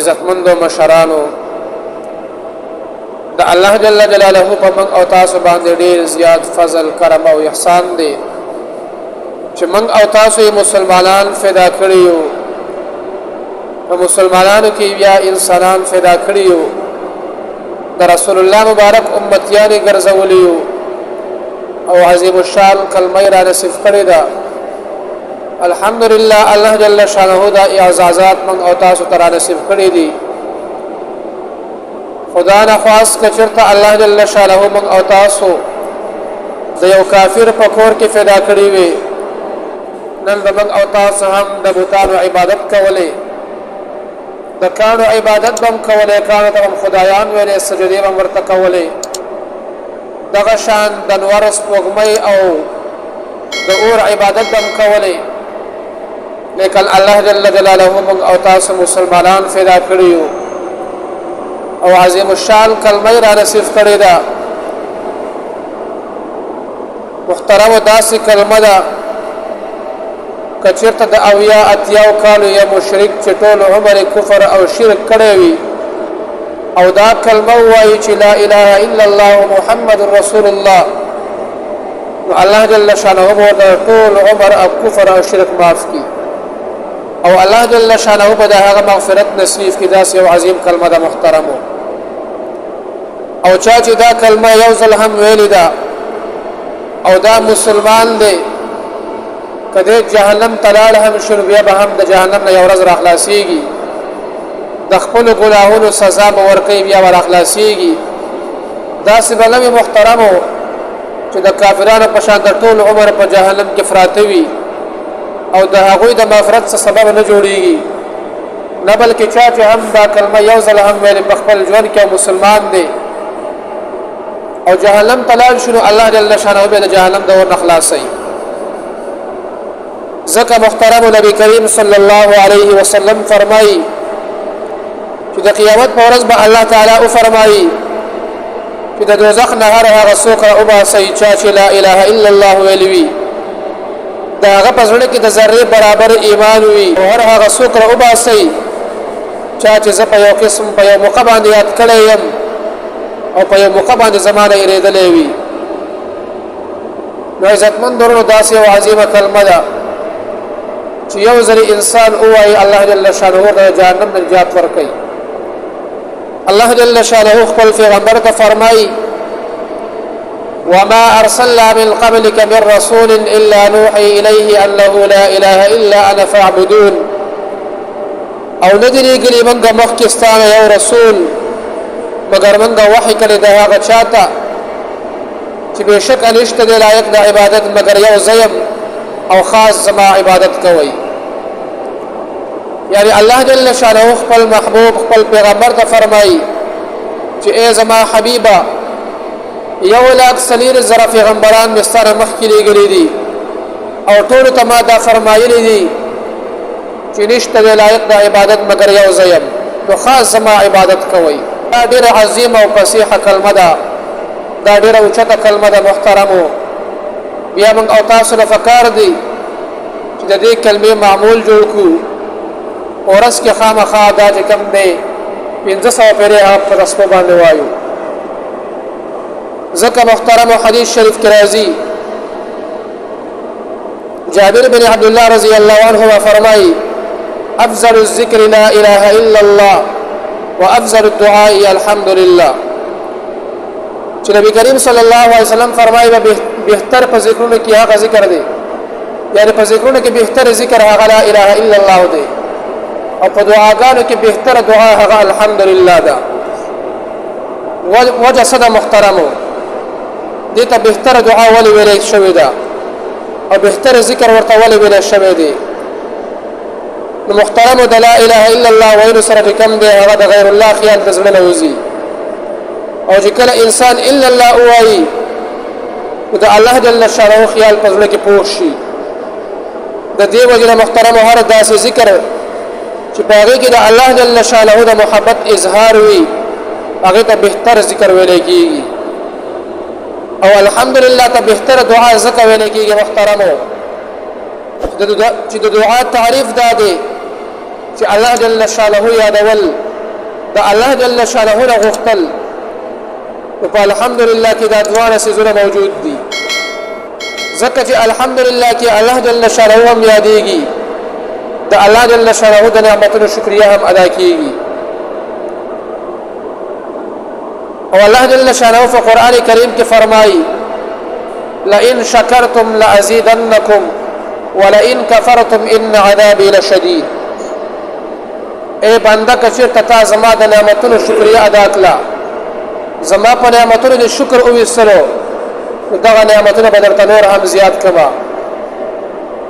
عزتمند مشرانو د الله جل جلاله په من او تاسو باندې ډیر زیات فضل کرم او احسان دی چې من او تاسو مسلمانان فدا کړیو او مسلمانانو کې بیا انسانان فدا کړیو د رسول الله مبارک امتیان ګرځولیو او عظیم الشان کلمه را نصیب کړی دا الحمدلله الله جل شانه دا اعزازات من او تاسو ته نصیب کړی دي خدا نه خاص کچرته الله جل شانه من او تاسو د یو کافر په کور کې فدا کړی وي نن من او تاسو هم د بوتانو عبادت کولې د کانو عبادت بم کولې کانو ته خدایان ویلې سجدي بم ورته کولې دغه شان د نور سپوږمۍ او د اور عبادت بم کولې لیکن الله جل جلاله من او تاسو مسلمانان فدا کړیو او عظیم الشان کلمه را نصیب کړی دا محترم داسې کلمه ده کچرته د اویا اتیاو کالو یا مشرک چې ټول عمر کفر او شرک کړی وي او دا کلمه وایي چې لا اله الا الله محمد رسول الله نو الله جل شانه ورته ټول عمر او کفر او شرک معاف کړي او الله جل شانه په دغه مغفرت نصیب کړي دا یو عظیم کلمه ده محترمو او چا چې دا کلمه یو ځل هم ویلې ده او دا مسلمان دی کله جهنم تلال هم شروع بیا به هم د جهنم نه یو ورځ را خلاصيږي د خپل ګناهونو سزا به ورکوي بیا ور خلاصيږي دا سبلمه محترمو چې د کافرانو په شان د ټول عمر په جهنم کې فراته وي او د هغوی د مغفرت څخه سبب نه جوړيږي نه بلکې چا چې هم دا کلمه یو ځل هم ویل په خپل ژوند کې مسلمان دی او جهنم تلال شنو الله جل شانه به د جهنم د ور خلاصي ځکه محترم نبی کریم صلی الله علیه وسلم فرمایي چې د قیامت په ورځ به الله تعالی او فرمایي چې د دوزخ نه هغه څوک او با سي چې لا اله الا الله ویلوي دا هغه په ځړ کې د ذره برابر ایمان وي او هغه څوک او با سي چې زه په یو قسم په یو موقع باندې یاد کړی يم او په یو موقع باندې زمانه یریدلې وي نو عزتمن درنو داسې او عظیمه کلمه ده چې یو ځل انسان اوایي الله جل شانه د جهنم نه نجات ورکړي الله جل شانه خپل پیغمبر ته فرمایي وما ارسلنا من قبلك من رسول الا نوحي اليه انه لا اله الا انا فاعبدون او ندري ګلی موږ مخکستانه یو رسول مگر موږ وحی کړی دا هغه چاته چې بشک انشته د لایق د عبادت مگر یو زیم او خاص زما عبادت کوي یعنی الله جل شانه خپل محبوب خپل پیغمبر ته فرمایي چې ای زما حبیبا یو لاک سلیر زره پیغمبران مستره مخکې لګلې دي او ټول ته ما دا فرمایلی دي چې نشته د لایق د عبادت مگر یو زیم نو خاص زما عبادت کوي دا ډېر عظیم او فصیحه کلمه ده دا ډېر اوچته کلمه ده محترمو بیا موږ او تاسو له فکر دي چې د دې کلمې معمول جوړ کو اورس کې خامخا دا چې کم دی 1500 پیره اپ پر اسبه باندې وایو ذکر محترم حدیث شریف کې راځي جابر بن عبد الله رضی الله عنه فرمایي افضل الذکر لا اله الا الله وافضل الدعاء الحمد لله چې نبی کریم صلی الله علیه وسلم فرمایي بهتر په ذکرونو کې هغه ذکر دی یعنی په ذکرونو کې بهتر ذکر هغه لا اله الا الله دی او په دعاګانو کې بهتر دعا هغه الحمدلله ده وجه صدا محترمو دې ته بهتر دعا ولې ویل شوې ده او بهتر ذکر ورته ولې ویل شوې دي نو محترمو د لا اله الا الله ویلو سره کوم دی هغه د غیر الله خیال د زړه نه وځي او چې کله انسان الا الله وایي د الله جل شانه خیال په ځل کې پوښ شي د دې وجه محترم هر داسې ذکر چې په هغه کې د الله جل شانه د محبت اظهار وي هغه ته بهتر ذکر ویل کېږي او الحمدلله ته بهتر دعا ذکر ویل کېږي محترمو چې د دعا تعریف دا دی چې الله جل شانه یادول د الله جل شانه نه غوښتل په الحمدلله کې دا دوه سيزونه موجود دي ځکه چې الحمدلله کې الله جل شانه هم یادېږي د الله جل شانه د نعمتونو شکریا هم ادا کیږي او الله جل شانه په قران کریم کې فرمایي لئن شکرتم لازیدنکم ولئن کفرتم ان عذابی لشدید اے بنده کچې تتا زما د نعمتونو شکریا ادا کړه زما په نعمتونو د شکر او وسلو دغه نعمتونه بدرته نور هم زیات کما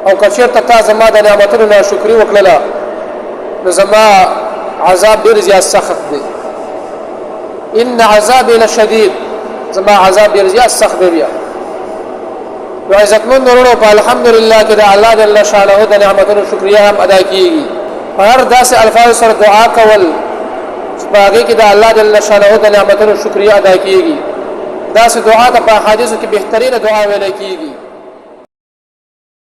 او کچې تتا زما د نعمتونو ناشکری وکړه نو زما عذاب ډیر زیات سخت دی ان عذابی لشدید زما عذاب ډیر زیات سخت دی بیا نو عزتمن ورونو په الحمدلله کې د الله جل شانه د نعمتونو شکریا هم ادا کیږي هر داسې الفاظ سره دعا کول چې باغې کې د الله جل شانه د نعمتونو شکریا ادا کیږي داسې دعا د په حدیثو کې بهترینه دعا ویل کیږي